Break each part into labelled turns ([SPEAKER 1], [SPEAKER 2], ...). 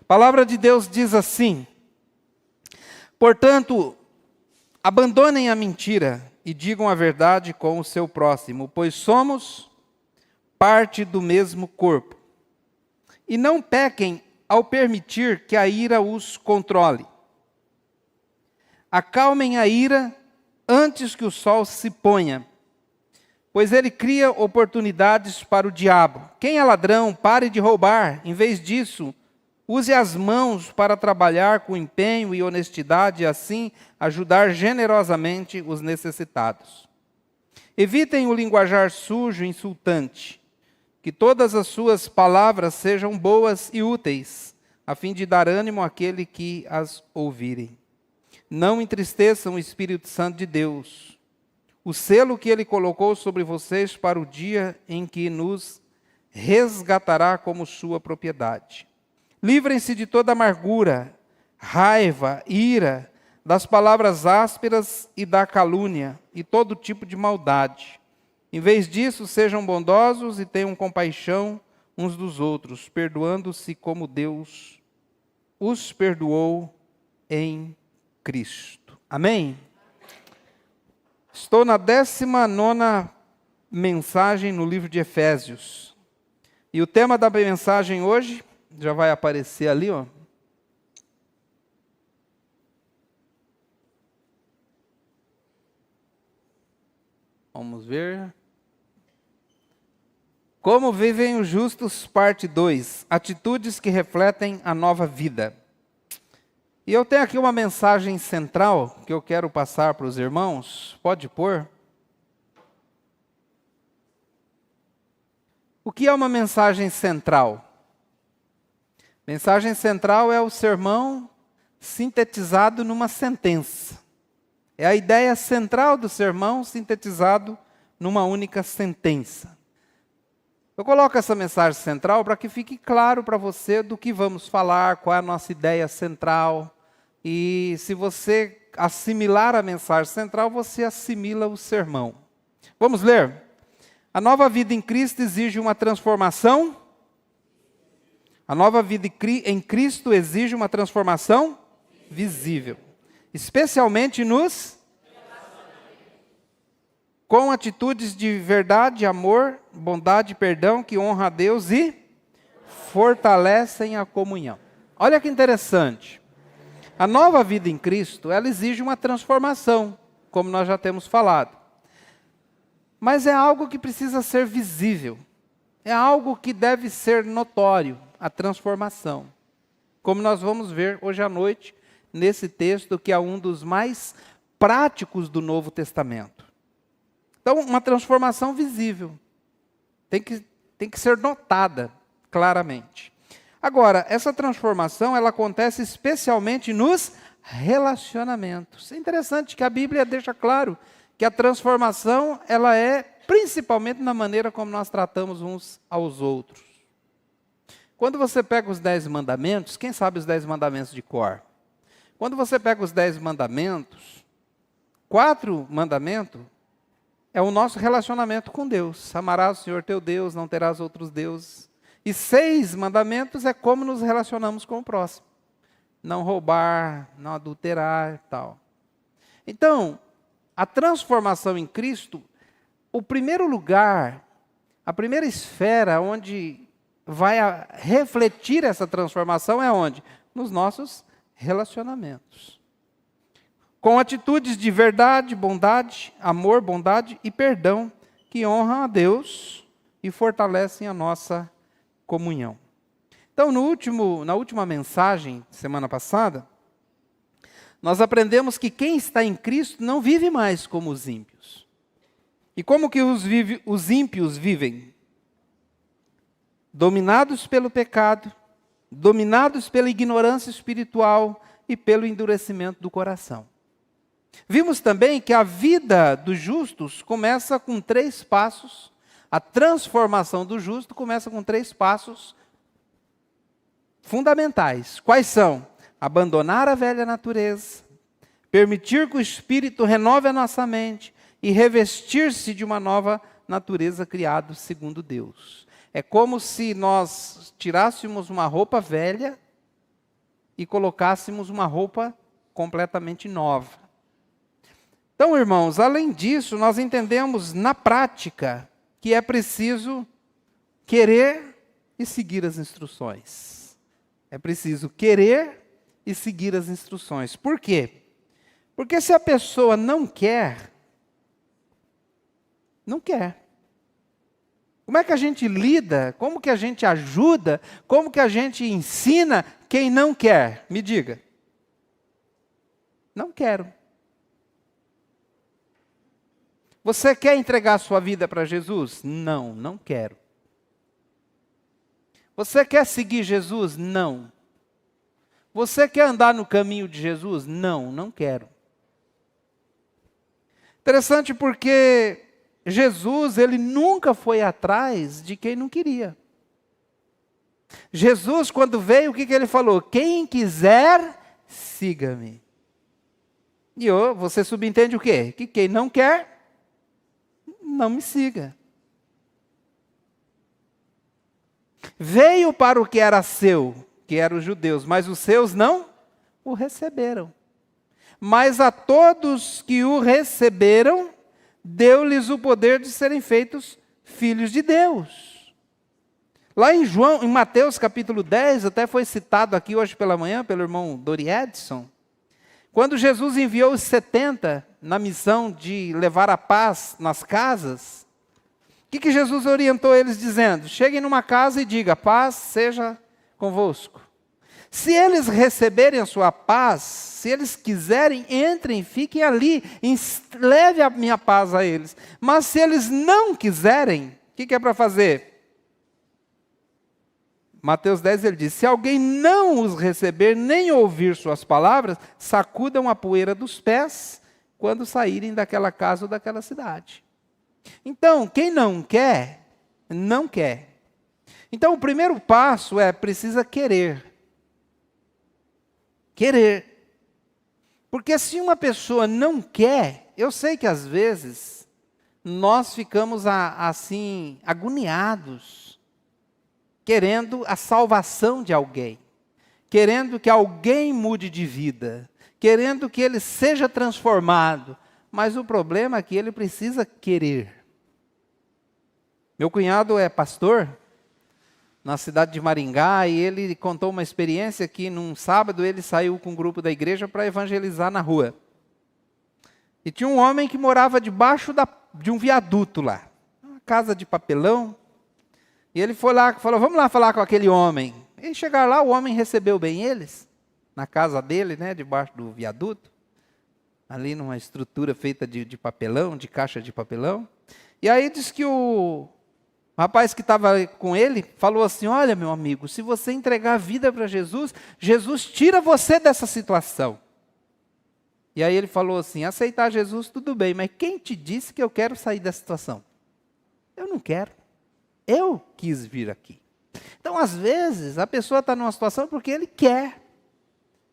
[SPEAKER 1] palavra de Deus diz assim: portanto, abandonem a mentira e digam a verdade com o seu próximo, pois somos parte do mesmo corpo. E não pequem ao permitir que a ira os controle. Acalmem a ira antes que o sol se ponha, pois ele cria oportunidades para o diabo. Quem é ladrão, pare de roubar. Em vez disso, use as mãos para trabalhar com empenho e honestidade e assim ajudar generosamente os necessitados. Evitem o linguajar sujo e insultante. Que todas as suas palavras sejam boas e úteis, a fim de dar ânimo àquele que as ouvirem. Não entristeçam o Espírito Santo de Deus, o selo que ele colocou sobre vocês para o dia em que nos resgatará como sua propriedade. Livrem-se de toda amargura, raiva, ira, das palavras ásperas e da calúnia e todo tipo de maldade. Em vez disso, sejam bondosos e tenham compaixão uns dos outros, perdoando-se como Deus os perdoou em Cristo. Amém? Estou na 19ª mensagem no livro de Efésios. E o tema da mensagem hoje, já vai aparecer ali, ó. Vamos ver. Como vivem os justos, parte 2. Atitudes que refletem a nova vida. E eu tenho aqui uma mensagem central que eu quero passar para os irmãos. Pode pôr? O que é uma mensagem central? Mensagem central é o sermão sintetizado numa sentença. É a ideia central do sermão sintetizado numa única sentença. Eu coloco essa mensagem central para que fique claro para você do que vamos falar, qual é a nossa ideia central. E se você assimilar a mensagem central, você assimila o sermão. Vamos ler? A nova vida em Cristo exige uma transformação. A nova vida em Cristo exige uma transformação visível. Especialmente com atitudes de verdade, amor, bondade e perdão que honram a Deus e fortalecem a comunhão. Olha que interessante. A nova vida em Cristo, ela exige uma transformação, como nós já temos falado. Mas é algo que precisa ser visível. É algo que deve ser notório, a transformação. Como nós vamos ver hoje à noite, nesse texto que é um dos mais práticos do Novo Testamento. Então, uma transformação visível. Tem que ser notada claramente. Agora, essa transformação, ela acontece especialmente nos relacionamentos. É interessante que a Bíblia deixa claro que a transformação, ela é principalmente na maneira como nós tratamos uns aos outros. Quando você pega os 10 mandamentos, quem sabe os 10 mandamentos de cor? Quando você pega os 10 mandamentos, 4 mandamentos é o nosso relacionamento com Deus. Amarás o Senhor teu Deus, não terás outros deuses. E 6 mandamentos é como nos relacionamos com o próximo. Não roubar, não adulterar e tal. Então, a transformação em Cristo, o primeiro lugar, a primeira esfera onde vai refletir essa transformação é onde? Nos nossos relacionamentos. Com atitudes de verdade, bondade, amor, bondade e perdão, que honram a Deus e fortalecem a nossa comunhão. Então, na última mensagem, semana passada, nós aprendemos que quem está em Cristo não vive mais como os ímpios. E como que os ímpios vivem? Dominados pelo pecado, dominados pela ignorância espiritual e pelo endurecimento do coração. Vimos também que a vida dos justos começa com 3 passos. A transformação do justo começa com 3 passos fundamentais. Quais são? Abandonar a velha natureza, permitir que o Espírito renove a nossa mente e revestir-se de uma nova natureza criada segundo Deus. É como se nós tirássemos uma roupa velha e colocássemos uma roupa completamente nova. Então, irmãos, além disso, nós entendemos na prática que é preciso querer e seguir as instruções. É preciso querer e seguir as instruções. Por quê? Porque se a pessoa não quer, não quer. Como é que a gente lida? Como que a gente ajuda? Como que a gente ensina quem não quer? Me diga. Não quero. Você quer entregar sua vida para Jesus? Não, não quero. Você quer seguir Jesus? Não. Você quer andar no caminho de Jesus? Não, não quero. Interessante porque Jesus, ele nunca foi atrás de quem não queria. Jesus, quando veio, o que ele falou? Quem quiser, siga-me. E você subentende o quê? Que quem não quer, não me siga. Veio para o que era seu, que eram os judeus, mas os seus não o receberam. Mas a todos que o receberam, deu-lhes o poder de serem feitos filhos de Deus. Lá em Mateus capítulo 10, até foi citado aqui hoje pela manhã pelo irmão Dori Edson, quando Jesus enviou os 70 na missão de levar a paz nas casas, o que Jesus orientou eles dizendo? Cheguem numa casa e diga, paz seja convosco. Se eles receberem a sua paz, se eles quiserem, entrem, fiquem ali, leve a minha paz a eles. Mas se eles não quiserem, o que é para fazer? Mateus 10 ele diz, se alguém não os receber, nem ouvir suas palavras, sacudam a poeira dos pés, quando saírem daquela casa ou daquela cidade. Então, quem não quer, não quer. Então, o primeiro passo precisa querer. Querer. Porque se uma pessoa não quer, eu sei que às vezes nós ficamos assim agoniados, querendo a salvação de alguém, querendo que alguém mude de vida, querendo que ele seja transformado, mas o problema é que ele precisa querer. Meu cunhado é pastor na cidade de Maringá, e ele contou uma experiência que num sábado ele saiu com um grupo da igreja para evangelizar na rua. E tinha um homem que morava debaixo de um viaduto lá, uma casa de papelão, e ele foi lá, falou, vamos lá falar com aquele homem. E chegaram lá, o homem recebeu bem eles, na casa dele, né, debaixo do viaduto, ali numa estrutura feita de papelão, de caixa de papelão. E aí diz que o rapaz que estava com ele falou assim, olha meu amigo, se você entregar a vida para Jesus, Jesus tira você dessa situação. E aí ele falou assim, aceitar Jesus tudo bem, mas quem te disse que eu quero sair dessa situação? Eu não quero. Eu quis vir aqui. Então às vezes a pessoa está numa situação porque ele quer.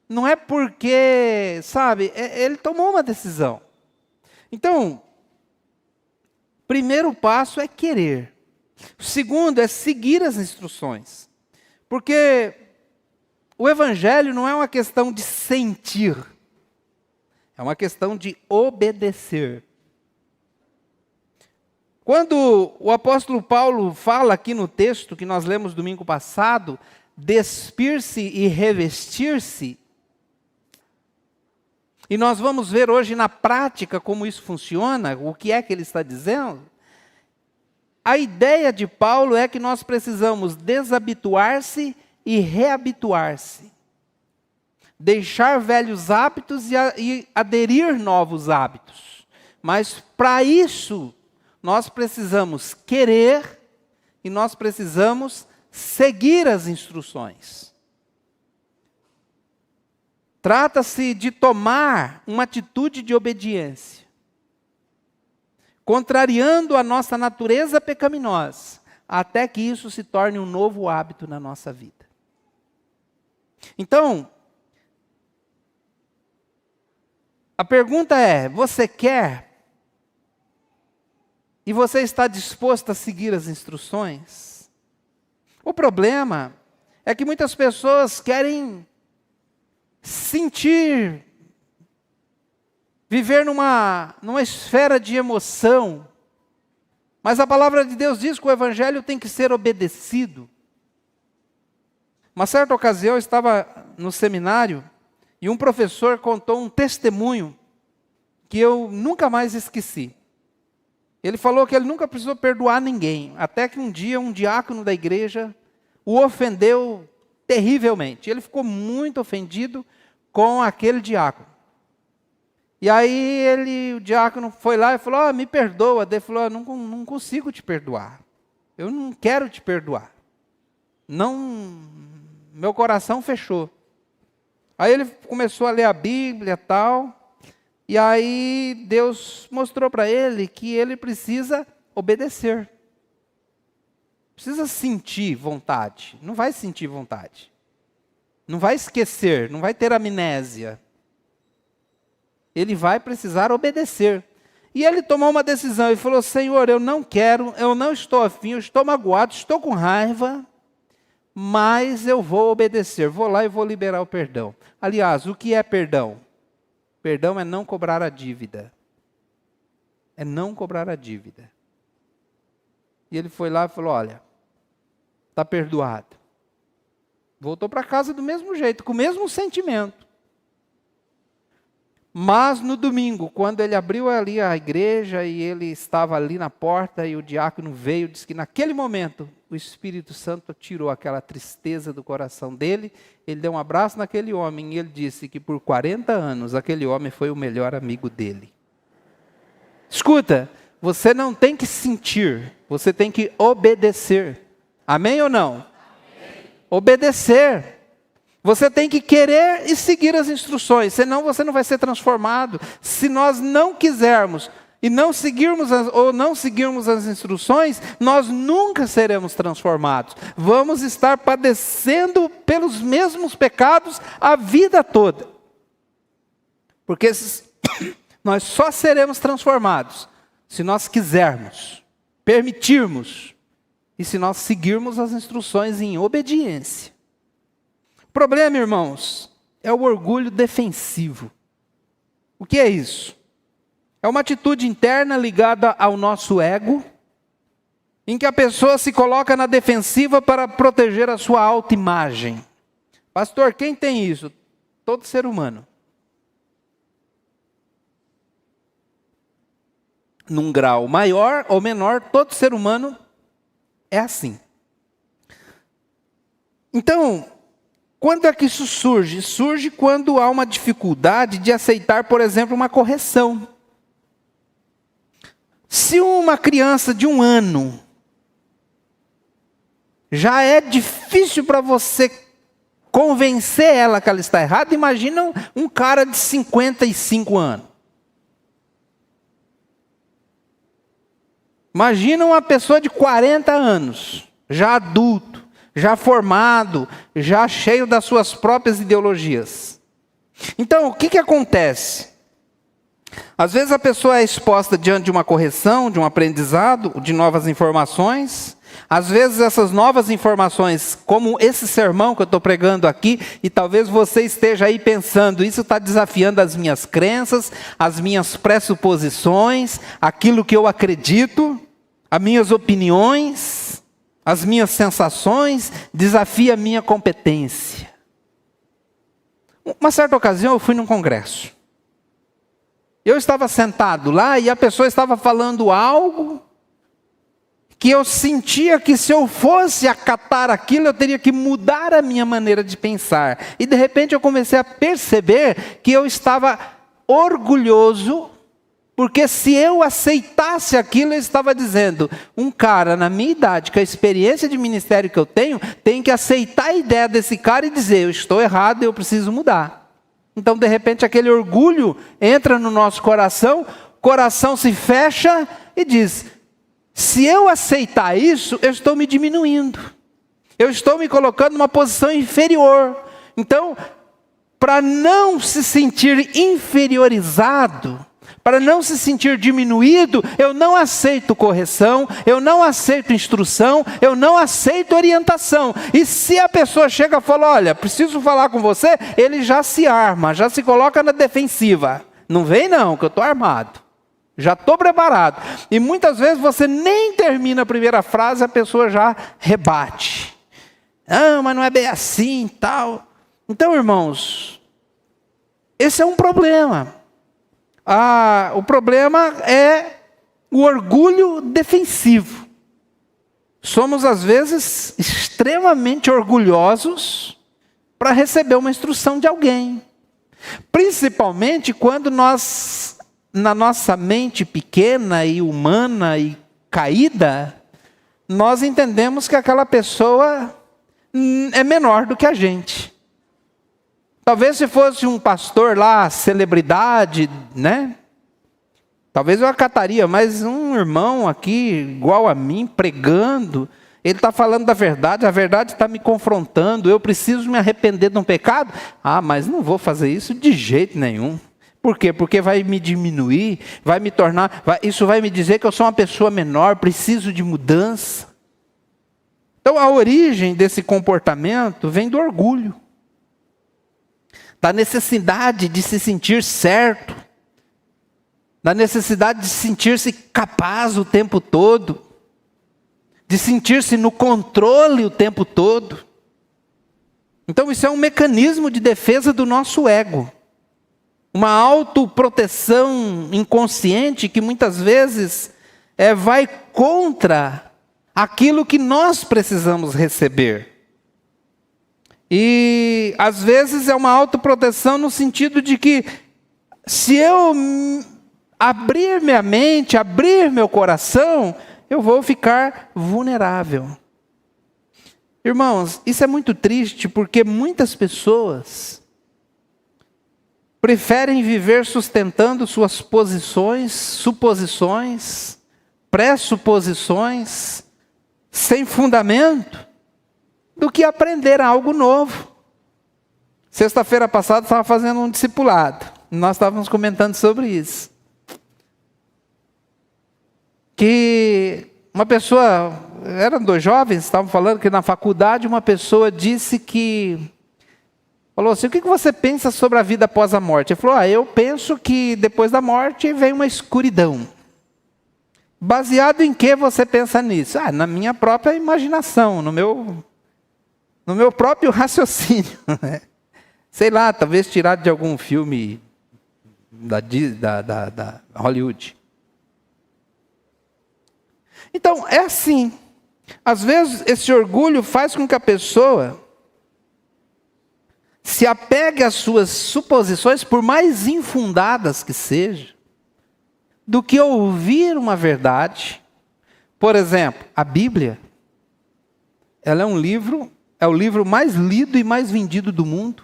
[SPEAKER 1] Não é porque, sabe, ele tomou uma decisão. Então, primeiro passo é querer. O segundo é seguir as instruções. Porque o evangelho não é uma questão de sentir. É uma questão de obedecer. Quando o apóstolo Paulo fala aqui no texto que nós lemos domingo passado, despir-se e revestir-se, e nós vamos ver hoje na prática como isso funciona, o que é que ele está dizendo. A ideia de Paulo é que nós precisamos desabituar-se e reabituar-se. Deixar velhos hábitos e aderir novos hábitos. Mas para isso, nós precisamos querer e nós precisamos seguir as instruções. Trata-se de tomar uma atitude de obediência, contrariando a nossa natureza pecaminosa, até que isso se torne um novo hábito na nossa vida. Então, a pergunta é, você quer? E você está disposto a seguir as instruções? O problema é que muitas pessoas querem sentir, viver numa esfera de emoção. Mas a palavra de Deus diz que o evangelho tem que ser obedecido. Uma certa ocasião eu estava no seminário e um professor contou um testemunho que eu nunca mais esqueci. Ele falou que ele nunca precisou perdoar ninguém, até que um dia um diácono da igreja o ofendeu terrivelmente. Ele ficou muito ofendido com aquele diácono. E aí o diácono foi lá e falou, me perdoa. Ele falou, não consigo te perdoar. Eu não quero te perdoar. Não, meu coração fechou. Aí ele começou a ler a Bíblia e tal. E aí Deus mostrou para ele que ele precisa obedecer. Precisa sentir vontade. Não vai sentir vontade. Não vai esquecer, não vai ter amnésia. Ele vai precisar obedecer. E ele tomou uma decisão e falou, Senhor, eu não quero, eu não estou afim, eu estou magoado, estou com raiva, mas eu vou obedecer. Vou lá e vou liberar o perdão. Aliás, o que é perdão? Perdão é não cobrar a dívida. É não cobrar a dívida. E ele foi lá e falou, olha, está perdoado. Voltou para casa do mesmo jeito, com o mesmo sentimento. Mas no domingo, quando ele abriu ali a igreja e ele estava ali na porta e o diácono veio, disse que naquele momento o Espírito Santo tirou aquela tristeza do coração dele, ele deu um abraço naquele homem e ele disse que por 40 anos aquele homem foi o melhor amigo dele. Escuta, você não tem que sentir, você tem que obedecer. Amém ou não? Amém. Obedecer. Você tem que querer e seguir as instruções, senão você não vai ser transformado. Se nós não quisermos e não seguirmos as instruções, nós nunca seremos transformados. Vamos estar padecendo pelos mesmos pecados a vida toda. Porque nós só seremos transformados se nós quisermos, permitirmos e se nós seguirmos as instruções em obediência. O problema, irmãos, é o orgulho defensivo. O que é isso? É uma atitude interna ligada ao nosso ego, em que a pessoa se coloca na defensiva para proteger a sua autoimagem. Pastor, quem tem isso? Todo ser humano. Num grau maior ou menor, todo ser humano é assim. Então, quando é que isso surge? Surge quando há uma dificuldade de aceitar, por exemplo, uma correção. Se uma criança de 1 ano já é difícil para você convencer ela que ela está errada, imagina um cara de 55 anos. Imagina uma pessoa de 40 anos, já adulto, já formado, já cheio das suas próprias ideologias. Então, o que acontece? Às vezes a pessoa é exposta diante de uma correção, de um aprendizado, de novas informações. Às vezes essas novas informações, como esse sermão que eu estou pregando aqui, e talvez você esteja aí pensando, isso está desafiando as minhas crenças, as minhas pressuposições, aquilo que eu acredito, as minhas opiniões, as minhas sensações, desafia a minha competência. Uma certa ocasião eu fui num congresso. Eu estava sentado lá e a pessoa estava falando algo que eu sentia que se eu fosse acatar aquilo, eu teria que mudar a minha maneira de pensar. E de repente eu comecei a perceber que eu estava orgulhoso, porque se eu aceitasse aquilo, eu estava dizendo, um cara na minha idade, com a experiência de ministério que eu tenho, tem que aceitar a ideia desse cara e dizer, eu estou errado, eu preciso mudar. Então, de repente, aquele orgulho entra no nosso coração, coração se fecha e diz, se eu aceitar isso, eu estou me diminuindo. Eu estou me colocando numa posição inferior. Então, para não se sentir inferiorizado, para não se sentir diminuído, eu não aceito correção, eu não aceito instrução, eu não aceito orientação. E se a pessoa chega e fala, olha, preciso falar com você, ele já se arma, já se coloca na defensiva. Não vem não, que eu estou armado. Já estou preparado. E muitas vezes você nem termina a primeira frase, a pessoa já rebate. Ah, mas não é bem assim, tal. Então, irmãos, esse é um problema. O problema é o orgulho defensivo. Somos, às vezes, extremamente orgulhosos para receber uma instrução de alguém. Principalmente quando nós, na nossa mente pequena e humana e caída, nós entendemos que aquela pessoa é menor do que a gente. Talvez se fosse um pastor lá, celebridade, né? Talvez eu acataria, mas um irmão aqui, igual a mim, pregando, ele está falando da verdade, a verdade está me confrontando, eu preciso me arrepender de um pecado? Ah, mas não vou fazer isso de jeito nenhum. Por quê? Porque vai me diminuir, vai me tornar, isso vai me dizer que eu sou uma pessoa menor, preciso de mudança. Então a origem desse comportamento vem do orgulho. Da necessidade de se sentir certo, da necessidade de sentir-se capaz o tempo todo, de sentir-se no controle o tempo todo. Então isso é um mecanismo de defesa do nosso ego, uma autoproteção inconsciente que muitas vezes vai contra aquilo que nós precisamos receber. E às vezes é uma autoproteção no sentido de que se eu abrir minha mente, abrir meu coração, eu vou ficar vulnerável. Irmãos, isso é muito triste porque muitas pessoas preferem viver sustentando suas posições, suposições, pressuposições, sem fundamento, do que aprender algo novo. Sexta-feira passada estava fazendo um discipulado. Nós estávamos comentando sobre isso. Que uma pessoa, eram 2 jovens, estavam falando que na faculdade uma pessoa disse que, falou assim, o que você pensa sobre a vida após a morte? Ele falou, eu penso que depois da morte vem uma escuridão. Baseado em que você pensa nisso? Na minha própria imaginação, no meu próprio raciocínio. Sei lá, talvez tirado de algum filme da Hollywood. Então, é assim. Às vezes, esse orgulho faz com que a pessoa se apegue às suas suposições, por mais infundadas que sejam, do que ouvir uma verdade. Por exemplo, a Bíblia, ela é o livro mais lido e mais vendido do mundo.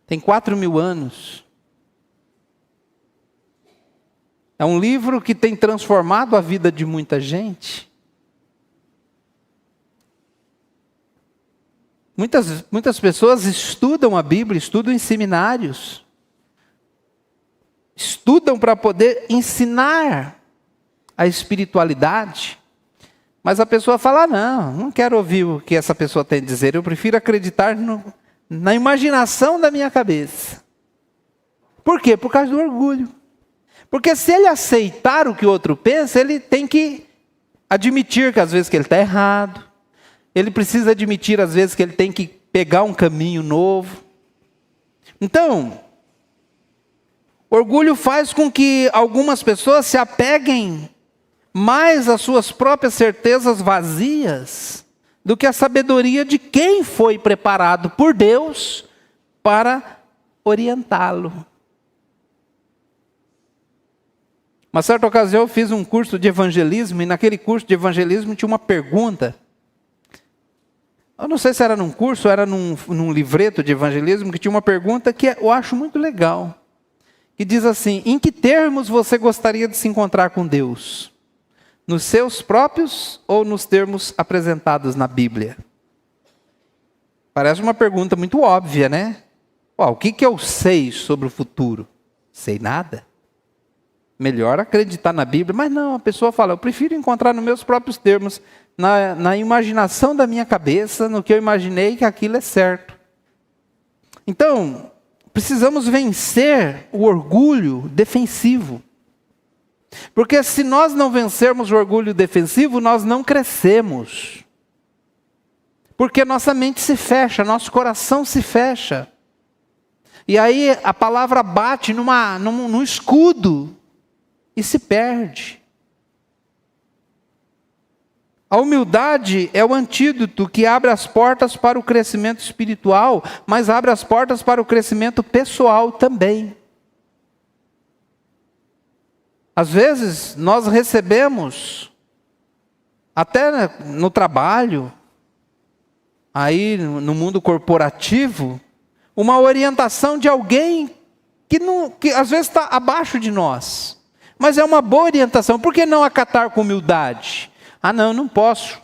[SPEAKER 1] Tem 4.000 anos. É um livro que tem transformado a vida de muita gente. Muitas pessoas estudam a Bíblia, estudam em seminários. Estudam para poder ensinar a espiritualidade. Mas a pessoa fala, não quero ouvir o que essa pessoa tem a dizer, eu prefiro acreditar na imaginação da minha cabeça. Por quê? Por causa do orgulho. Porque se ele aceitar o que o outro pensa, ele tem que admitir que às vezes que ele está errado. Ele precisa admitir às vezes que ele tem que pegar um caminho novo. Então, orgulho faz com que algumas pessoas se apeguem mais às suas próprias certezas vazias do que a sabedoria de quem foi preparado por Deus para orientá-lo. Uma certa ocasião eu fiz um curso de evangelismo, e naquele curso de evangelismo tinha uma pergunta. Eu não sei se era num curso ou era num livreto de evangelismo, que tinha uma pergunta que eu acho muito legal. Que diz assim, em que termos você gostaria de se encontrar com Deus? Nos seus próprios ou nos termos apresentados na Bíblia? Parece uma pergunta muito óbvia, né? O que eu sei sobre o futuro? Sei nada. Melhor acreditar na Bíblia, mas não, a pessoa fala, eu prefiro encontrar nos meus próprios termos, na imaginação da minha cabeça, no que eu imaginei que aquilo é certo. Então, precisamos vencer o orgulho defensivo. Porque se nós não vencermos o orgulho defensivo, nós não crescemos. Porque nossa mente se fecha, nosso coração se fecha. E aí a palavra bate num escudo e se perde. A humildade é o antídoto que abre as portas para o crescimento espiritual, mas abre as portas para o crescimento pessoal também. Às vezes nós recebemos, até no trabalho, aí no mundo corporativo, uma orientação de alguém que às vezes está abaixo de nós. Mas é uma boa orientação, por que não acatar com humildade? Ah, não, eu não posso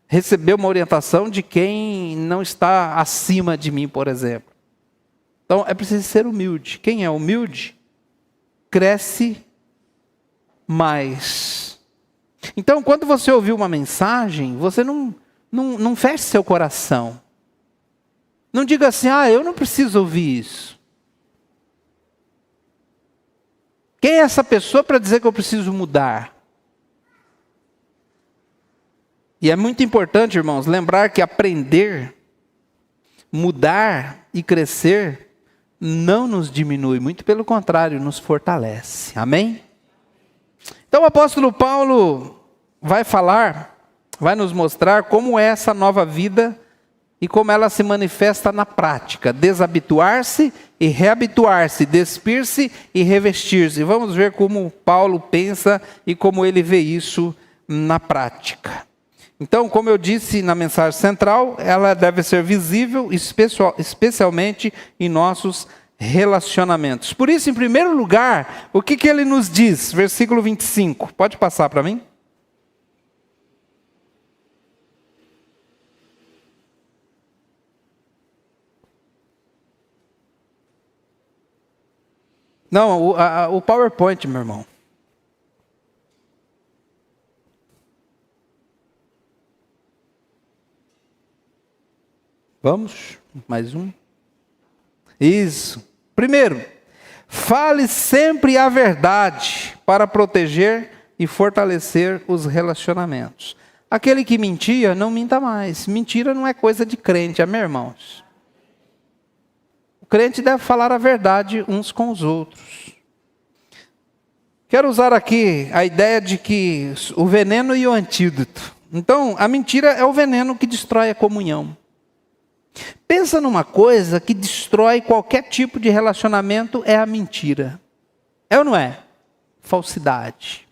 [SPEAKER 1] receber uma orientação de quem não está acima de mim, por exemplo. Então, é preciso ser humilde. Quem é humilde, cresce mais. Então, quando você ouvir uma mensagem, você não feche seu coração. Não diga assim, eu não preciso ouvir isso. Quem é essa pessoa para dizer que eu preciso mudar? E é muito importante, irmãos, lembrar que aprender, mudar e crescer não nos diminui, muito pelo contrário, nos fortalece. Amém? Então o apóstolo Paulo vai nos mostrar como é essa nova vida e como ela se manifesta na prática. Desabituar-se e reabituar-se, despir-se e revestir-se. Vamos ver como Paulo pensa e como ele vê isso na prática. Então, como eu disse na mensagem central, ela deve ser visível, especialmente em nossos relacionamentos. Por isso, em primeiro lugar, o que ele nos diz? Versículo 25. Pode passar para mim? Não, o PowerPoint, meu irmão. Vamos? Mais um? Isso. Primeiro, fale sempre a verdade para proteger e fortalecer os relacionamentos. Aquele que mentia, não minta mais. Mentira não é coisa de crente, amém, irmãos? O crente deve falar a verdade uns com os outros. Quero usar aqui a ideia de que o veneno e o antídoto. Então, a mentira é o veneno que destrói a comunhão. Pensa numa coisa que destrói qualquer tipo de relacionamento, é a mentira. É ou não é? Falsidade.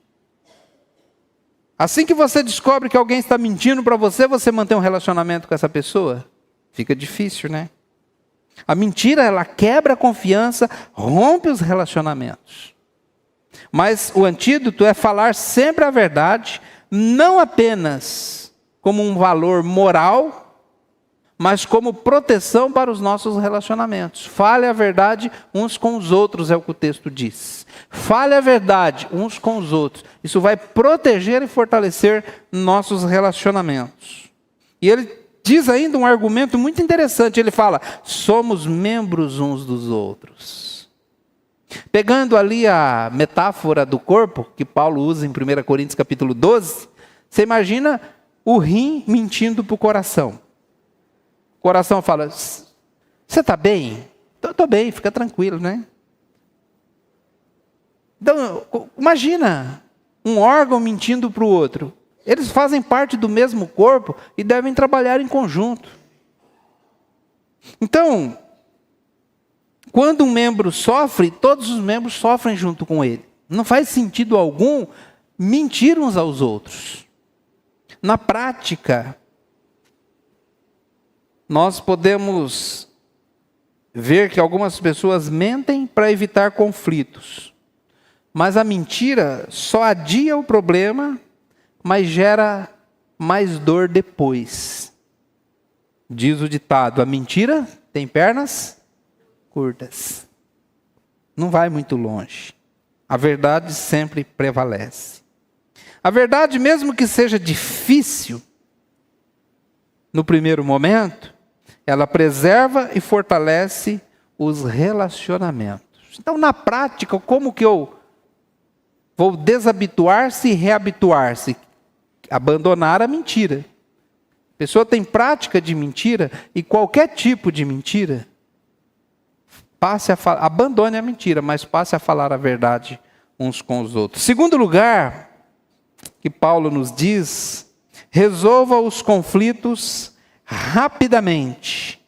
[SPEAKER 1] Assim que você descobre que alguém está mentindo para você, você mantém um relacionamento com essa pessoa? Fica difícil, né? A mentira, ela quebra a confiança, rompe os relacionamentos. Mas o antídoto é falar sempre a verdade, não apenas como um valor moral, mas como proteção para os nossos relacionamentos. Fale a verdade uns com os outros, é o que o texto diz. Fale a verdade uns com os outros. Isso vai proteger e fortalecer nossos relacionamentos. E ele diz ainda um argumento muito interessante. Ele fala, somos membros uns dos outros. Pegando ali a metáfora do corpo, que Paulo usa em 1 Coríntios capítulo 12, você imagina o rim mentindo para o coração. O coração fala, você está bem? Estou bem, fica tranquilo, né? Então, imagina um órgão mentindo para o outro. Eles fazem parte do mesmo corpo e devem trabalhar em conjunto. Então, quando um membro sofre, todos os membros sofrem junto com ele. Não faz sentido algum mentir uns aos outros. Na prática, nós podemos ver que algumas pessoas mentem para evitar conflitos. Mas a mentira só adia o problema, mas gera mais dor depois. Diz o ditado, a mentira tem pernas curtas. Não vai muito longe. A verdade sempre prevalece. A verdade, mesmo que seja difícil, no primeiro momento, ela preserva e fortalece os relacionamentos. Então, na prática, como que eu vou desabituar-se e reabituar-se? Abandonar a mentira. A pessoa tem prática de mentira, e qualquer tipo de mentira, abandone a mentira, mas passe a falar a verdade uns com os outros. Segundo lugar, que Paulo nos diz, resolva os conflitos rapidamente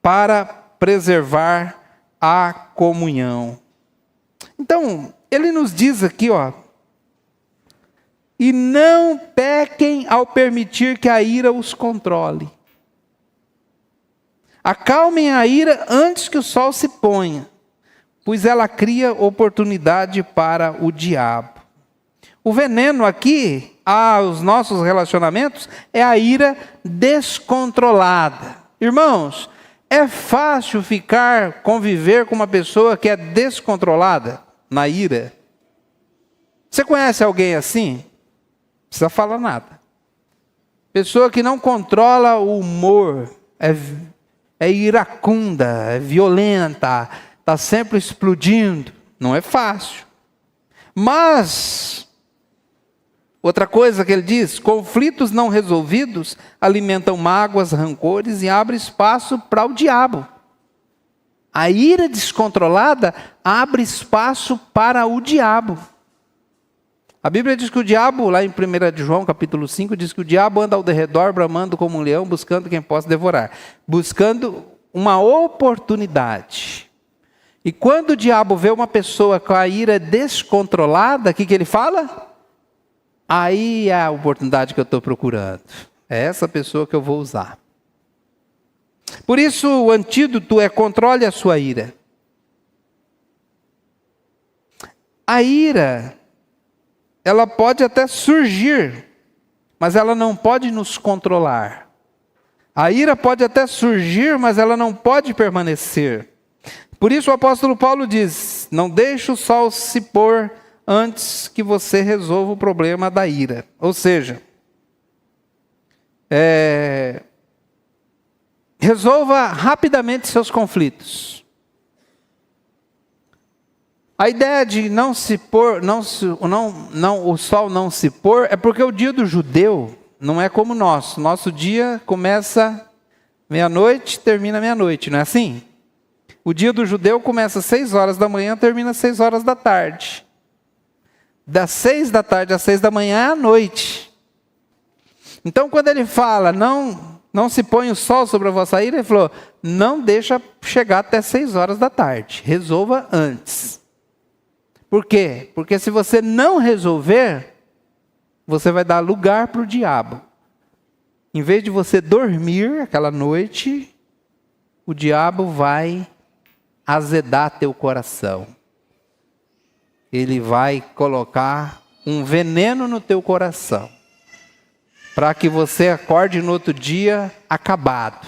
[SPEAKER 1] para preservar a comunhão. Então, ele nos diz aqui, e não pequem ao permitir que a ira os controle. Acalmem a ira antes que o sol se ponha, pois ela cria oportunidade para o diabo. O veneno aqui, aos nossos relacionamentos, é a ira descontrolada. Irmãos, é fácil conviver com uma pessoa que é descontrolada na ira? Você conhece alguém assim? Não precisa falar nada. Pessoa que não controla o humor, é iracunda, é violenta, está sempre explodindo. Não é fácil. Mas, outra coisa que ele diz, conflitos não resolvidos alimentam mágoas, rancores e abrem espaço para o diabo. A ira descontrolada abre espaço para o diabo. A Bíblia diz que o diabo, lá em 1 João capítulo 5, diz que o diabo anda ao derredor, bramando como um leão, buscando quem possa devorar. Buscando uma oportunidade. E quando o diabo vê uma pessoa com a ira descontrolada, o que ele fala? Aí é a oportunidade que eu estou procurando. É essa pessoa que eu vou usar. Por isso o antídoto é controle a sua ira. A ira, ela pode até surgir, mas ela não pode nos controlar. A ira pode até surgir, mas ela não pode permanecer. Por isso o apóstolo Paulo diz, não deixe o sol se pôr antes que você resolva o problema da ira. Ou seja, resolva rapidamente seus conflitos. A ideia de não se pôr, o sol não se pôr, é porque o dia do judeu não é como o nosso. Nosso dia começa meia-noite, termina meia-noite, não é assim? O dia do judeu começa às 6 horas da manhã, termina às 6 horas da tarde. Das 6 da tarde às 6 da manhã é a noite. Então, quando ele fala, não se põe o sol sobre a vossa ira, ele falou, não deixa chegar até 6 horas da tarde, resolva antes. Por quê? Porque se você não resolver, você vai dar lugar para o diabo. Em vez de você dormir aquela noite, o diabo vai azedar teu coração. Ele vai colocar um veneno no teu coração, para que você acorde no outro dia acabado,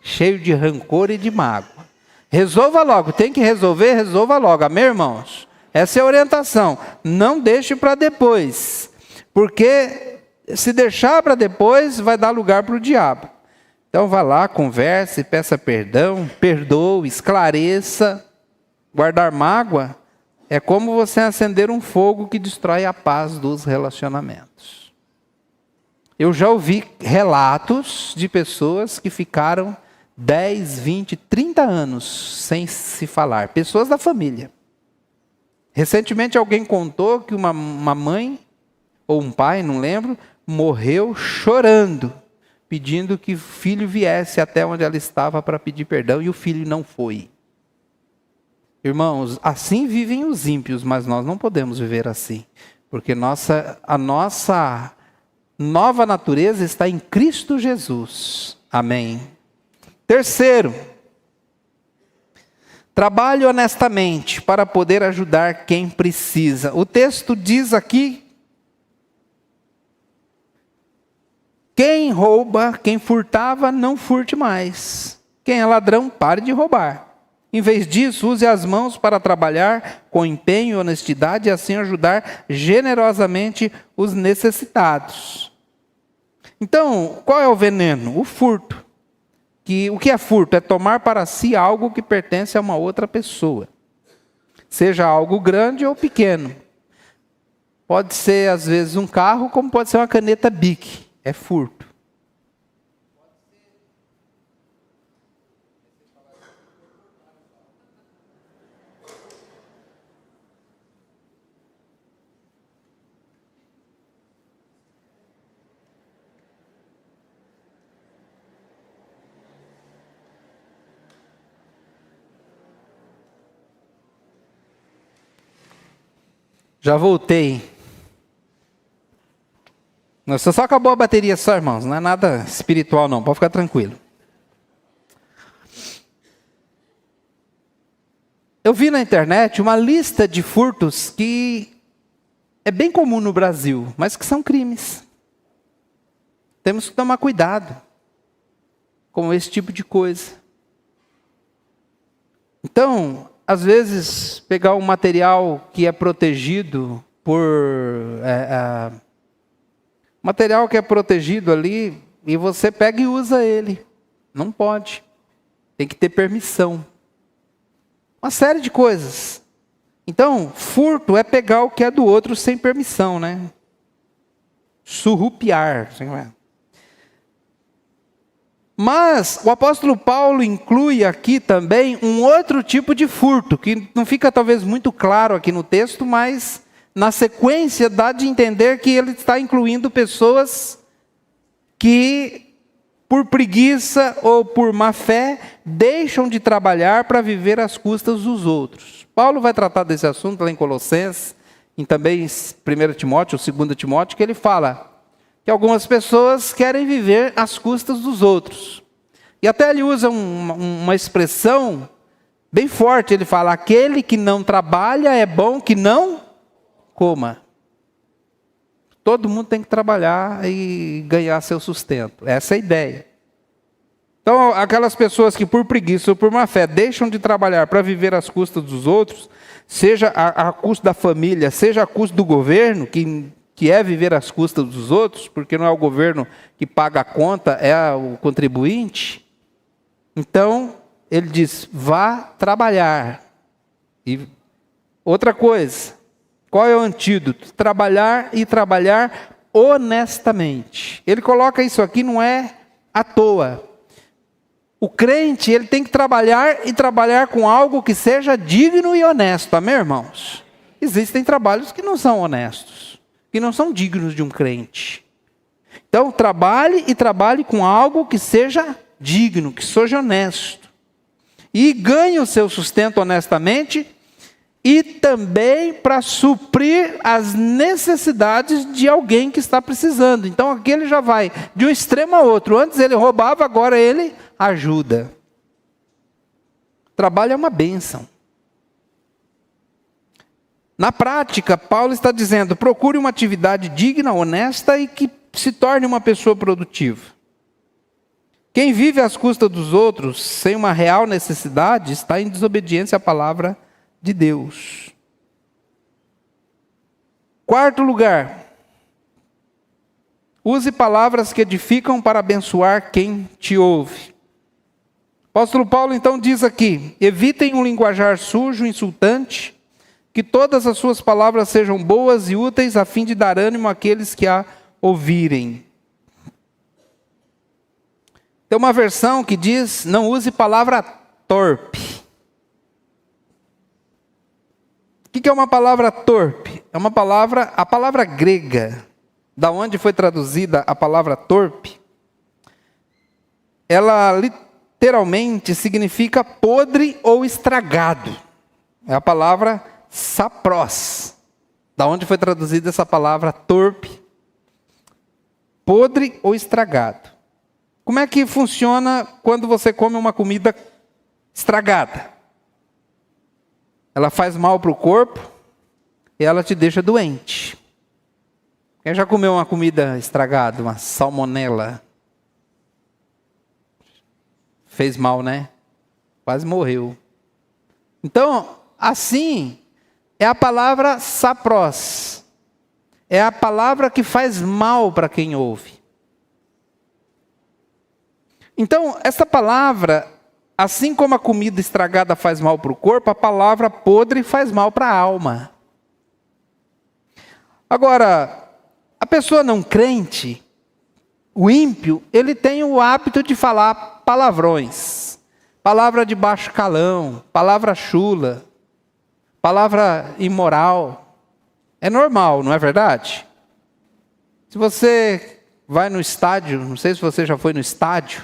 [SPEAKER 1] cheio de rancor e de mágoa. Resolva logo, tem que resolver, resolva logo. Amém, irmãos? Essa é a orientação. Não deixe para depois, porque se deixar para depois, vai dar lugar para o diabo. Então vá lá, converse, peça perdão, perdoe, esclareça. Guardar mágoa é como você acender um fogo que destrói a paz dos relacionamentos. Eu já ouvi relatos de pessoas que ficaram 10, 20, 30 anos sem se falar. Pessoas da família. Recentemente alguém contou que uma mãe, ou um pai, não lembro, morreu chorando, pedindo que o filho viesse até onde ela estava para pedir perdão, e o filho não foi. Irmãos, assim vivem os ímpios, mas nós não podemos viver assim, porque a nossa nova natureza está em Cristo Jesus. Amém. Terceiro, trabalhe honestamente para poder ajudar quem precisa. O texto diz aqui, quem rouba, quem furtava, não furte mais. Quem é ladrão, pare de roubar. Em vez disso, use as mãos para trabalhar com empenho e honestidade e assim ajudar generosamente os necessitados. Então, qual é o veneno? O furto. O que é furto? É tomar para si algo que pertence a uma outra pessoa. Seja algo grande ou pequeno. Pode ser, às vezes, um carro, como pode ser uma caneta Bic. É furto. Já voltei. Nossa, só acabou a bateria só, irmãos. Não é nada espiritual, não. Pode ficar tranquilo. Eu vi na internet uma lista de furtos que é bem comum no Brasil, mas que são crimes. Temos que tomar cuidado com esse tipo de coisa. Então, às vezes, pegar um material que é protegido material que é protegido ali, e você pega e usa ele. Não pode. Tem que ter permissão. Uma série de coisas. Então, furto é pegar o que é do outro sem permissão, né? Surrupiar. Mas o apóstolo Paulo inclui aqui também um outro tipo de furto, que não fica talvez muito claro aqui no texto, mas na sequência dá de entender que ele está incluindo pessoas que, por preguiça ou por má fé, deixam de trabalhar para viver às custas dos outros. Paulo vai tratar desse assunto lá em Colossenses, e também em 1 Timóteo, ou 2 Timóteo, que ele fala que algumas pessoas querem viver às custas dos outros. E até ele usa uma expressão bem forte, ele fala, aquele que não trabalha é bom que não coma. Todo mundo tem que trabalhar e ganhar seu sustento. Essa é a ideia. Então, aquelas pessoas que por preguiça ou por má fé deixam de trabalhar para viver às custas dos outros, seja a custo da família, seja a custo do governo, que é viver às custas dos outros, porque não é o governo que paga a conta, é o contribuinte. Então, ele diz, vá trabalhar. E outra coisa, qual é o antídoto? Trabalhar e trabalhar honestamente. Ele coloca isso aqui, não é à toa. O crente, ele tem que trabalhar e trabalhar com algo que seja digno e honesto. Amém, irmãos? Existem trabalhos que não são honestos, que não são dignos de um crente. Então, trabalhe e trabalhe com algo que seja digno, que seja honesto. E ganhe o seu sustento honestamente e também para suprir as necessidades de alguém que está precisando. Então, aqui ele já vai de um extremo a outro. Antes ele roubava, agora ele ajuda. Trabalho é uma bênção. Na prática, Paulo está dizendo, procure uma atividade digna, honesta e que se torne uma pessoa produtiva. Quem vive às custas dos outros, sem uma real necessidade, está em desobediência à palavra de Deus. Quarto lugar, use palavras que edificam para abençoar quem te ouve. O apóstolo Paulo então diz aqui, evitem um linguajar sujo, insultante, que todas as suas palavras sejam boas e úteis, a fim de dar ânimo àqueles que a ouvirem. Tem uma versão que diz, não use palavra torpe. O que é uma palavra torpe? É uma palavra, a palavra grega, da onde foi traduzida a palavra torpe, ela literalmente significa podre ou estragado. É a palavra saprós, da onde foi traduzida essa palavra torpe, podre ou estragado. Como é que funciona quando você come uma comida estragada? Ela faz mal para o corpo e ela te deixa doente. Quem já comeu uma comida estragada, uma salmonela? Fez mal, né? Quase morreu. Então, assim, é a palavra sapros. É a palavra que faz mal para quem ouve. Então, essa palavra, assim como a comida estragada faz mal para o corpo, a palavra podre faz mal para a alma. Agora, a pessoa não crente, o ímpio, ele tem o hábito de falar palavrões. Palavra de baixo calão, palavra chula, palavra imoral. É normal, não é verdade? Se você vai no estádio, não sei se você já foi no estádio,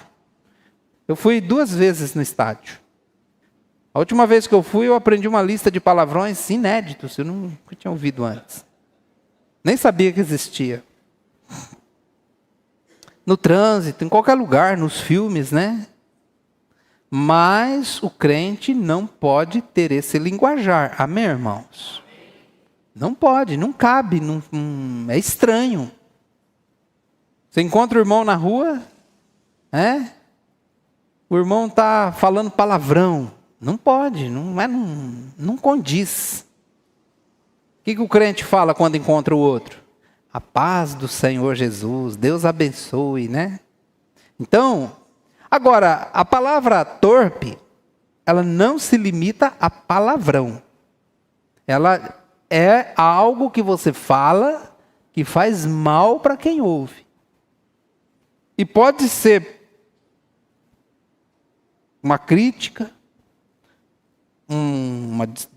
[SPEAKER 1] eu fui 2 vezes no estádio. A última vez que eu fui, eu aprendi uma lista de palavrões inéditos, eu nunca tinha ouvido antes. Nem sabia que existia. No trânsito, em qualquer lugar, nos filmes, né? Mas o crente não pode ter esse linguajar. Amém, irmãos? Não pode, não cabe, é estranho. Você encontra o irmão na rua, o irmão está falando palavrão. Não pode, não condiz. O que o crente fala quando encontra o outro? A paz do Senhor Jesus, Deus abençoe, né? Então, agora, a palavra torpe, ela não se limita a palavrão. Ela é algo que você fala que faz mal para quem ouve. E pode ser uma crítica,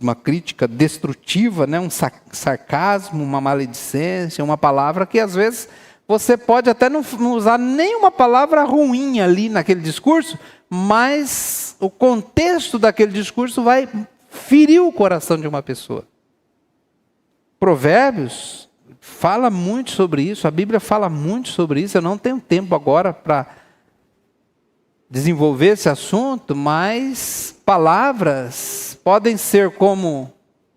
[SPEAKER 1] uma crítica destrutiva, né? Um sarcasmo, uma maledicência, uma palavra que às vezes você pode até não usar nenhuma palavra ruim ali naquele discurso, mas o contexto daquele discurso vai ferir o coração de uma pessoa. Provérbios fala muito sobre isso, a Bíblia fala muito sobre isso. Eu não tenho tempo agora para desenvolver esse assunto, mas palavras podem ser como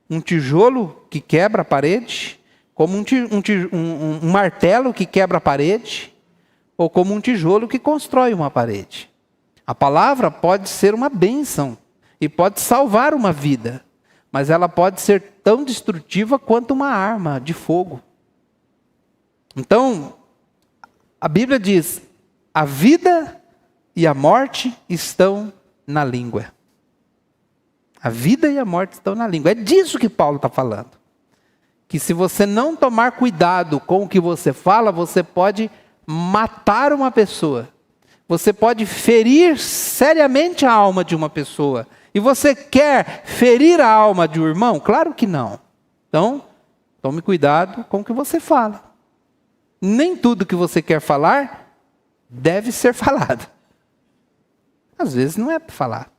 [SPEAKER 1] um tijolo que quebra a parede, como um martelo que quebra a parede, ou como um tijolo que constrói uma parede. A palavra pode ser uma bênção e pode salvar uma vida, mas ela pode ser tão destrutiva quanto uma arma de fogo. Então, a Bíblia diz: a vida e a morte estão na língua. A vida e a morte estão na língua. É disso que Paulo está falando. Que se você não tomar cuidado com o que você fala, você pode matar uma pessoa. Você pode ferir seriamente a alma de uma pessoa. E você quer ferir a alma de um irmão? Claro que não. Então, tome cuidado com o que você fala. Nem tudo que você quer falar deve ser falado. Às vezes não é para falar.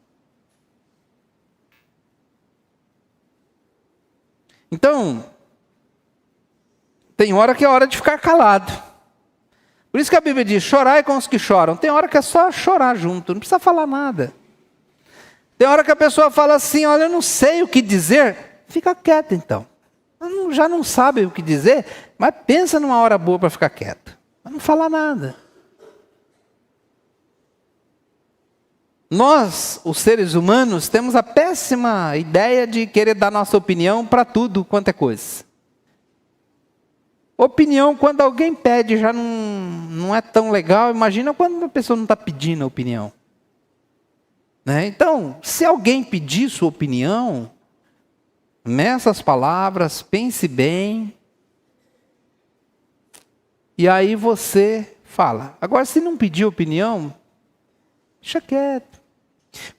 [SPEAKER 1] Então, tem hora que é hora de ficar calado. Por isso que a Bíblia diz: chorai com os que choram. Tem hora que é só chorar junto, não precisa falar nada. Tem hora que a pessoa fala assim: olha, eu não sei o que dizer. Fica quieto então. Já não sabe o que dizer, mas pensa numa hora boa para ficar quieto. Mas não falar nada. Nós, os seres humanos, temos a péssima ideia de querer dar nossa opinião para tudo quanto é coisa. Opinião, quando alguém pede, já não é tão legal. Imagina quando uma pessoa não está pedindo a opinião. Né? Então, se alguém pedir sua opinião, nessas palavras, pense bem. E aí você fala. Agora, se não pedir opinião, deixa quieto.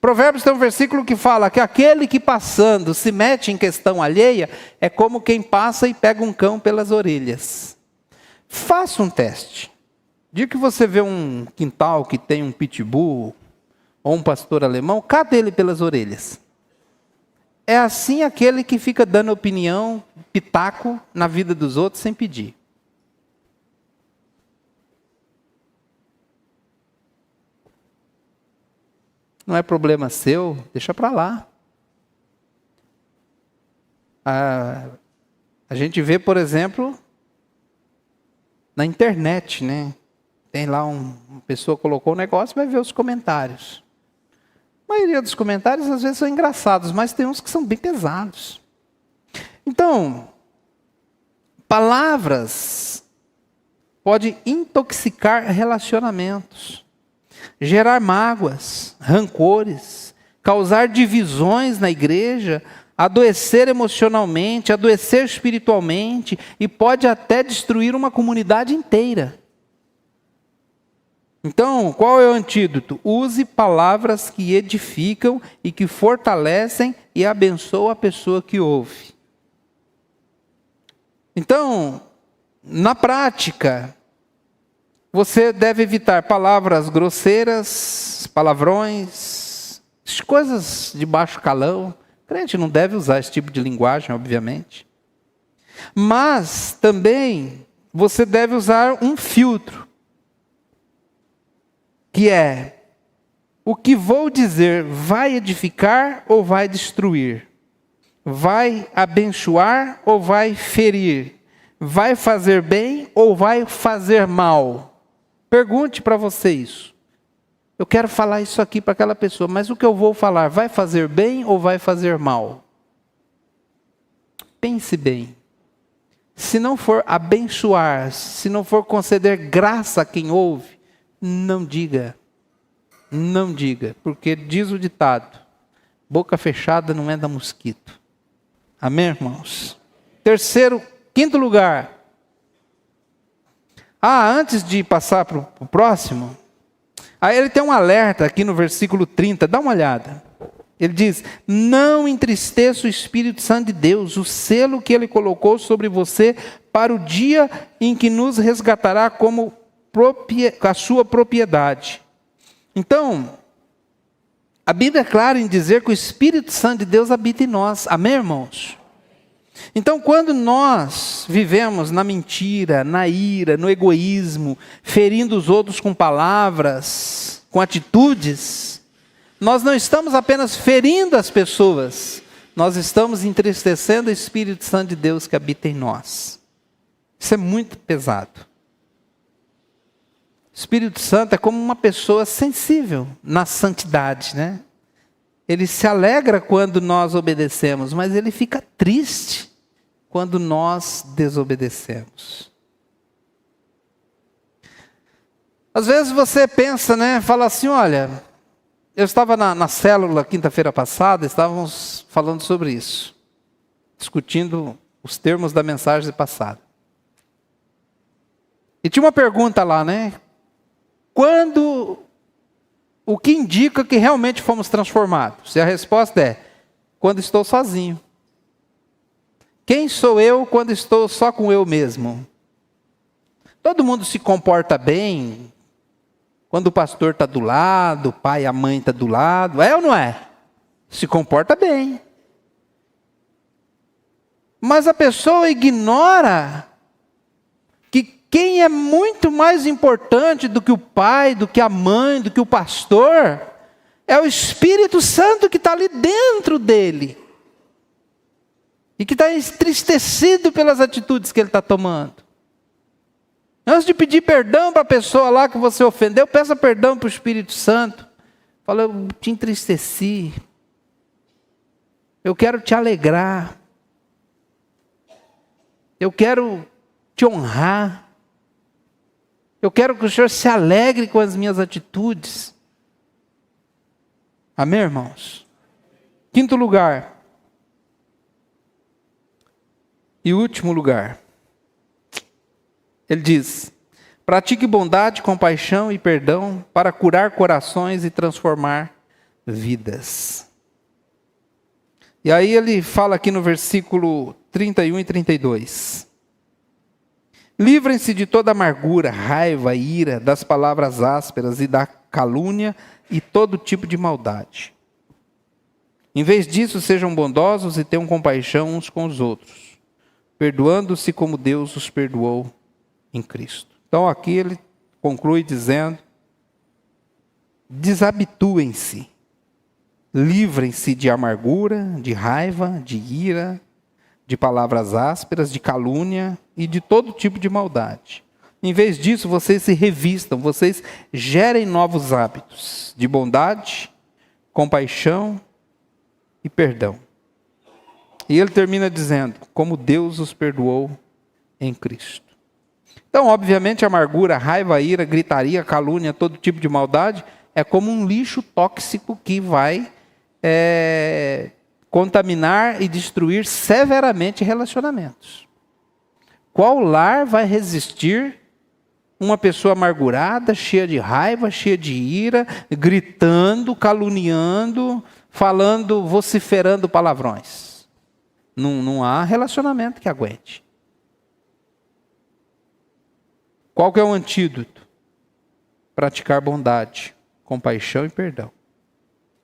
[SPEAKER 1] Provérbios tem um versículo que fala que aquele que passando se mete em questão alheia é como quem passa e pega um cão pelas orelhas. Faça um teste. Dia que você vê um quintal que tem um pitbull ou um pastor alemão, cata ele pelas orelhas. É assim aquele que fica dando opinião, pitaco na vida dos outros sem pedir. Não é problema seu, deixa para lá. A gente vê, por exemplo, na internet, né? Tem lá uma pessoa colocou um negócio, vai ver os comentários. A maioria dos comentários às vezes são engraçados, mas tem uns que são bem pesados. Então, palavras podem intoxicar relacionamentos, gerar mágoas, rancores, causar divisões na igreja, adoecer emocionalmente, adoecer espiritualmente e pode até destruir uma comunidade inteira. Então, qual é o antídoto? Use palavras que edificam e que fortalecem e abençoam a pessoa que ouve. Então, na prática, você deve evitar palavras grosseiras, palavrões, coisas de baixo calão. O crente não deve usar esse tipo de linguagem, obviamente. Mas também você deve usar um filtro, que é: o que vou dizer vai edificar ou vai destruir? Vai abençoar ou vai ferir? Vai fazer bem ou vai fazer mal? Pergunte para você isso. Eu quero falar isso aqui para aquela pessoa, mas o que eu vou falar vai fazer bem ou vai fazer mal? Pense bem. Se não for abençoar, se não for conceder graça a quem ouve, não diga. Não diga, porque diz o ditado: boca fechada não é da mosquito. Amém, irmãos? Quinto lugar. Antes de passar para o próximo, aí ele tem um alerta aqui no versículo 30, dá uma olhada. Ele diz: não entristeça o Espírito Santo de Deus, o selo que ele colocou sobre você para o dia em que nos resgatará como a sua propriedade. Então, a Bíblia é clara em dizer que o Espírito Santo de Deus habita em nós. Amém, irmãos? Então, quando nós vivemos na mentira, na ira, no egoísmo, ferindo os outros com palavras, com atitudes, nós não estamos apenas ferindo as pessoas, nós estamos entristecendo o Espírito Santo de Deus que habita em nós. Isso é muito pesado. O Espírito Santo é como uma pessoa sensível na santidade, né? Ele se alegra quando nós obedecemos, mas ele fica triste quando nós desobedecemos. Às vezes você pensa, né? Fala assim: olha, eu estava na célula quinta-feira passada, estávamos falando sobre isso, discutindo os termos da mensagem passada. E tinha uma pergunta lá, né? O que indica que realmente fomos transformados? E a resposta é: quando estou sozinho. Quem sou eu quando estou só com eu mesmo? Todo mundo se comporta bem quando o pastor está do lado, o pai e a mãe estão do lado. É ou não é? Se comporta bem. Mas a pessoa ignora que quem é muito mais importante do que o pai, do que a mãe, do que o pastor, é o Espírito Santo que está ali dentro dele. E que está entristecido pelas atitudes que ele está tomando. Antes de pedir perdão para a pessoa lá que você ofendeu, peça perdão para o Espírito Santo. Fala: eu te entristeci. Eu quero te alegrar. Eu quero te honrar. Eu quero que o Senhor se alegre com as minhas atitudes. Amém, irmãos? Quinto lugar. E último lugar. Ele diz: pratique bondade, compaixão e perdão para curar corações e transformar vidas. E aí ele fala aqui no versículo 31 e 32. Livrem-se de toda amargura, raiva, ira, das palavras ásperas e da calúnia e todo tipo de maldade. Em vez disso, sejam bondosos e tenham compaixão uns com os outros, perdoando-se como Deus os perdoou em Cristo. Então aqui ele conclui dizendo: desabituem-se, livrem-se de amargura, de raiva, de ira, de palavras ásperas, de calúnia e de todo tipo de maldade. Em vez disso, vocês se revistam, vocês gerem novos hábitos de bondade, compaixão e perdão. E ele termina dizendo, como Deus os perdoou em Cristo. Então, obviamente, amargura, raiva, ira, gritaria, calúnia, todo tipo de maldade, é como um lixo tóxico que vai contaminar e destruir severamente relacionamentos. Qual lar vai resistir uma pessoa amargurada, cheia de raiva, cheia de ira, gritando, caluniando, falando, vociferando palavrões? Não há relacionamento que aguente. Qual que é o antídoto? Praticar bondade, compaixão e perdão.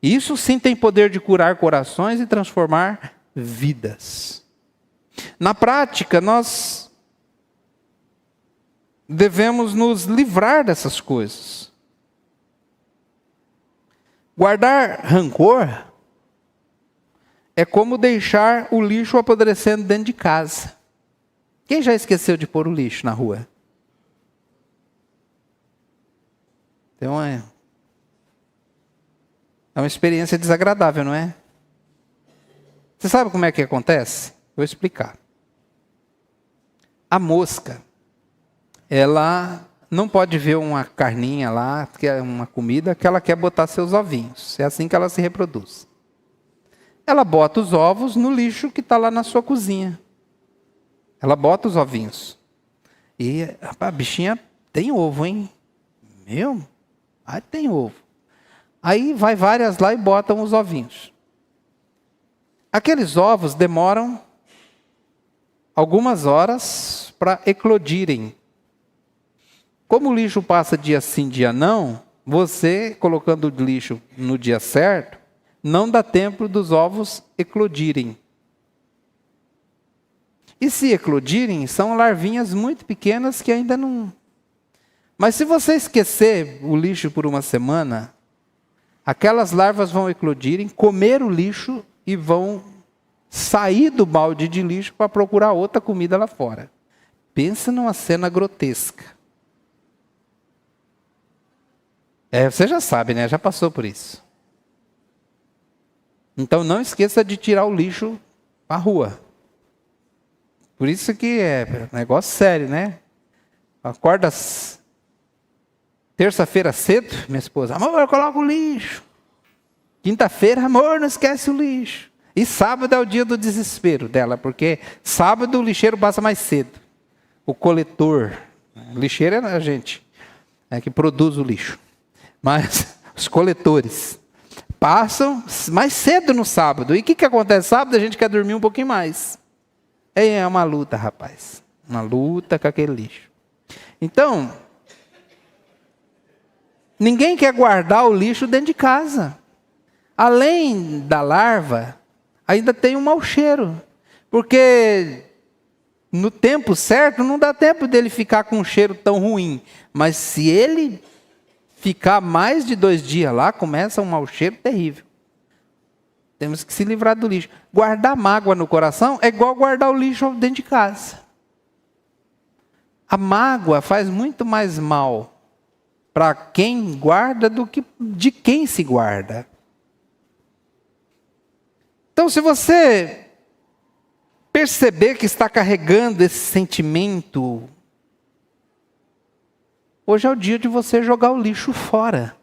[SPEAKER 1] Isso sim tem poder de curar corações e transformar vidas. Na prática, nós devemos nos livrar dessas coisas. Guardar rancor é como deixar o lixo apodrecendo dentro de casa. Quem já esqueceu de pôr o lixo na rua? Então é uma experiência desagradável, não é? Você sabe como é que acontece? Vou explicar. A mosca, ela não pode ver uma carninha lá, que é uma comida, que ela quer botar seus ovinhos. É assim que ela se reproduz. Ela bota os ovos no lixo que está lá na sua cozinha. Ela bota os ovinhos. E a bichinha tem ovo, hein? Meu? Aí tem ovo. Aí vai várias lá e botam os ovinhos. Aqueles ovos demoram algumas horas para eclodirem. Como o lixo passa dia sim, dia não, você colocando o lixo no dia certo, não dá tempo dos ovos eclodirem. E se eclodirem, são larvinhas muito pequenas que ainda não... Mas se você esquecer o lixo por uma semana, aquelas larvas vão eclodirem, comer o lixo e vão sair do balde de lixo para procurar outra comida lá fora. Pensa numa cena grotesca. Você já sabe, né? Já passou por isso. Então não esqueça de tirar o lixo para a rua. Por isso que é negócio sério, né? Acorda terça-feira cedo, minha esposa, amor, coloca o lixo. Quinta-feira, amor, não esquece o lixo. E sábado é o dia do desespero dela, porque sábado o lixeiro passa mais cedo. O coletor, o lixeiro é a gente, que produz o lixo. Mas os coletores passam mais cedo no sábado. E o que acontece sábado? A gente quer dormir um pouquinho mais. É uma luta, rapaz. Uma luta com aquele lixo. Então, ninguém quer guardar o lixo dentro de casa. Além da larva, ainda tem um mau cheiro. Porque no tempo certo, não dá tempo dele ficar com um cheiro tão ruim. Mas se ele ficar mais de 2 dias lá, começa um mau cheiro terrível. Temos que se livrar do lixo. Guardar mágoa no coração é igual guardar o lixo dentro de casa. A mágoa faz muito mais mal para quem guarda do que de quem se guarda. Então, se você perceber que está carregando esse sentimento, hoje é o dia de você jogar o lixo fora.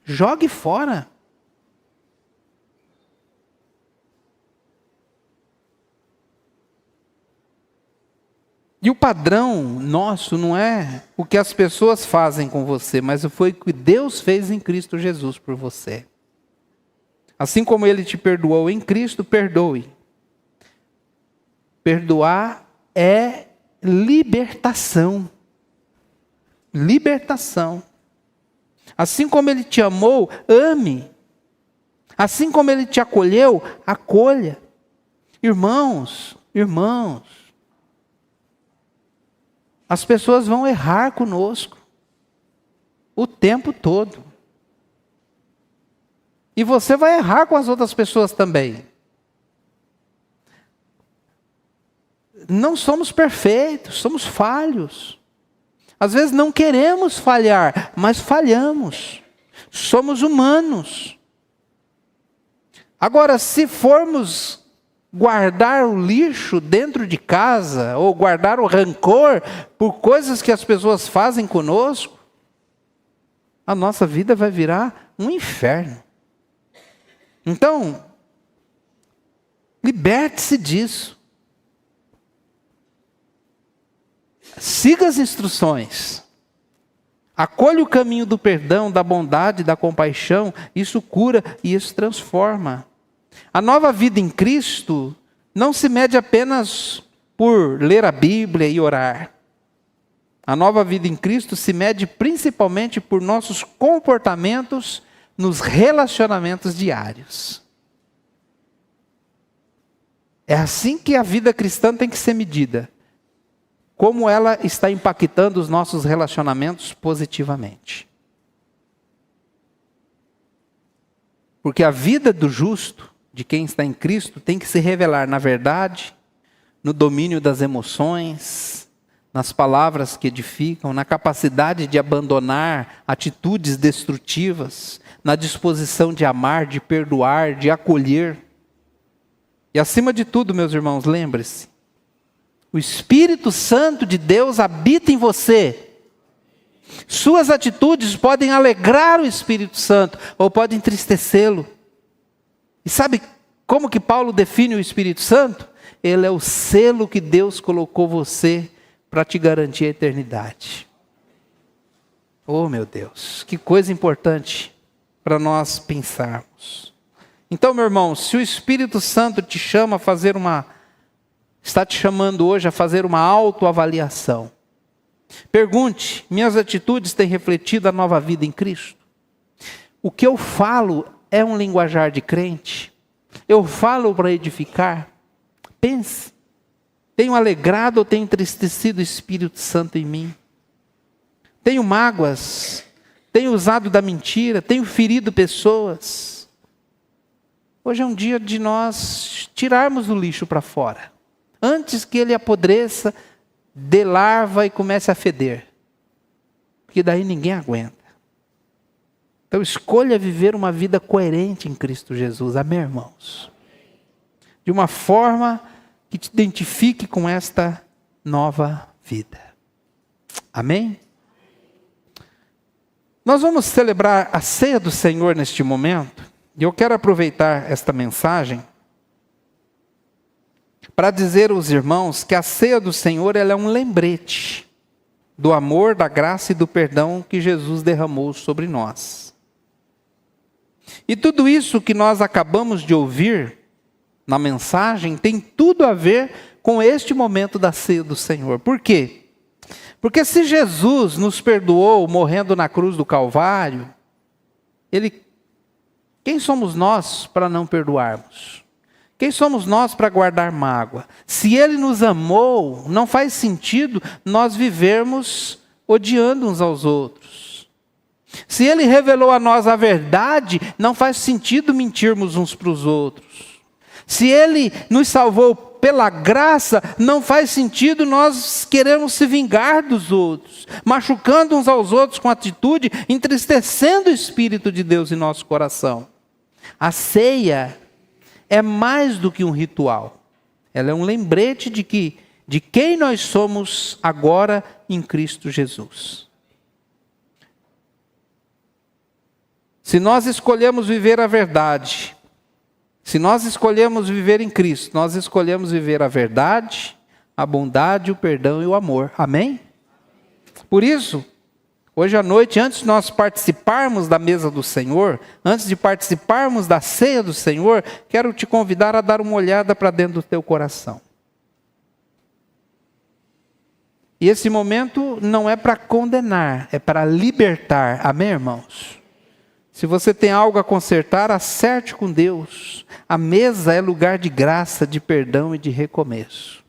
[SPEAKER 1] Jogue fora. E o padrão nosso não é o que as pessoas fazem com você, mas foi o que Deus fez em Cristo Jesus por você. Assim como Ele te perdoou em Cristo, perdoe. Perdoar é libertação. Libertação. Assim como Ele te amou, ame. Assim como Ele te acolheu, acolha. Irmãos, as pessoas vão errar conosco o tempo todo. E você vai errar com as outras pessoas também. Não somos perfeitos, somos falhos. Às vezes não queremos falhar, mas falhamos. Somos humanos. Agora, se formos guardar o lixo dentro de casa, ou guardar o rancor por coisas que as pessoas fazem conosco, a nossa vida vai virar um inferno. Então, liberte-se disso. Siga as instruções. Acolha o caminho do perdão, da bondade, da compaixão. Isso cura e isso transforma. A nova vida em Cristo não se mede apenas por ler a Bíblia e orar. A nova vida em Cristo se mede principalmente por nossos comportamentos nos relacionamentos diários. É assim que a vida cristã tem que ser medida. Como ela está impactando os nossos relacionamentos positivamente. Porque a vida do justo, de quem está em Cristo, tem que se revelar na verdade, no domínio das emoções, nas palavras que edificam, na capacidade de abandonar atitudes destrutivas, na disposição de amar, de perdoar, de acolher. E acima de tudo, meus irmãos, lembre-se, o Espírito Santo de Deus habita em você. Suas atitudes podem alegrar o Espírito Santo ou podem entristecê-lo. E sabe como que Paulo define o Espírito Santo? Ele é o selo que Deus colocou você para te garantir a eternidade. Oh, meu Deus, que coisa importante para nós pensarmos. Então, meu irmão, se o Espírito Santo te chama a fazer está te chamando hoje a fazer uma autoavaliação. Pergunte, minhas atitudes têm refletido a nova vida em Cristo? O que eu falo é um linguajar de crente? Eu falo para edificar? Pense, tenho alegrado ou tenho entristecido o Espírito Santo em mim? Tenho mágoas? Tenho usado da mentira? Tenho ferido pessoas? Hoje é um dia de nós tirarmos o lixo para fora. Antes que ele apodreça, dê larva e comece a feder. Porque daí ninguém aguenta. Então escolha viver uma vida coerente em Cristo Jesus. Amém, irmãos? De uma forma que te identifique com esta nova vida. Amém? Nós vamos celebrar a ceia do Senhor neste momento. E eu quero aproveitar esta mensagem para dizer aos irmãos que a ceia do Senhor ela é um lembrete do amor, da graça e do perdão que Jesus derramou sobre nós. E tudo isso que nós acabamos de ouvir na mensagem tem tudo a ver com este momento da ceia do Senhor. Por quê? Porque se Jesus nos perdoou morrendo na cruz do Calvário, quem somos nós para não perdoarmos? Quem somos nós para guardar mágoa? Se Ele nos amou, não faz sentido nós vivermos odiando uns aos outros. Se Ele revelou a nós a verdade, não faz sentido mentirmos uns para os outros. Se Ele nos salvou pela graça, não faz sentido nós querermos se vingar dos outros, machucando uns aos outros com atitude, entristecendo o Espírito de Deus em nosso coração. A ceia é mais do que um ritual. Ela é um lembrete de quem nós somos agora em Cristo Jesus. Se nós escolhemos viver a verdade, se nós escolhemos viver em Cristo, nós escolhemos viver a verdade, a bondade, o perdão e o amor. Amém? Por isso, hoje à noite, antes de nós participarmos da mesa do Senhor, antes de participarmos da ceia do Senhor, quero te convidar a dar uma olhada para dentro do teu coração. E esse momento não é para condenar, é para libertar. Amém, irmãos? Se você tem algo a consertar, acerte com Deus. A mesa é lugar de graça, de perdão e de recomeço.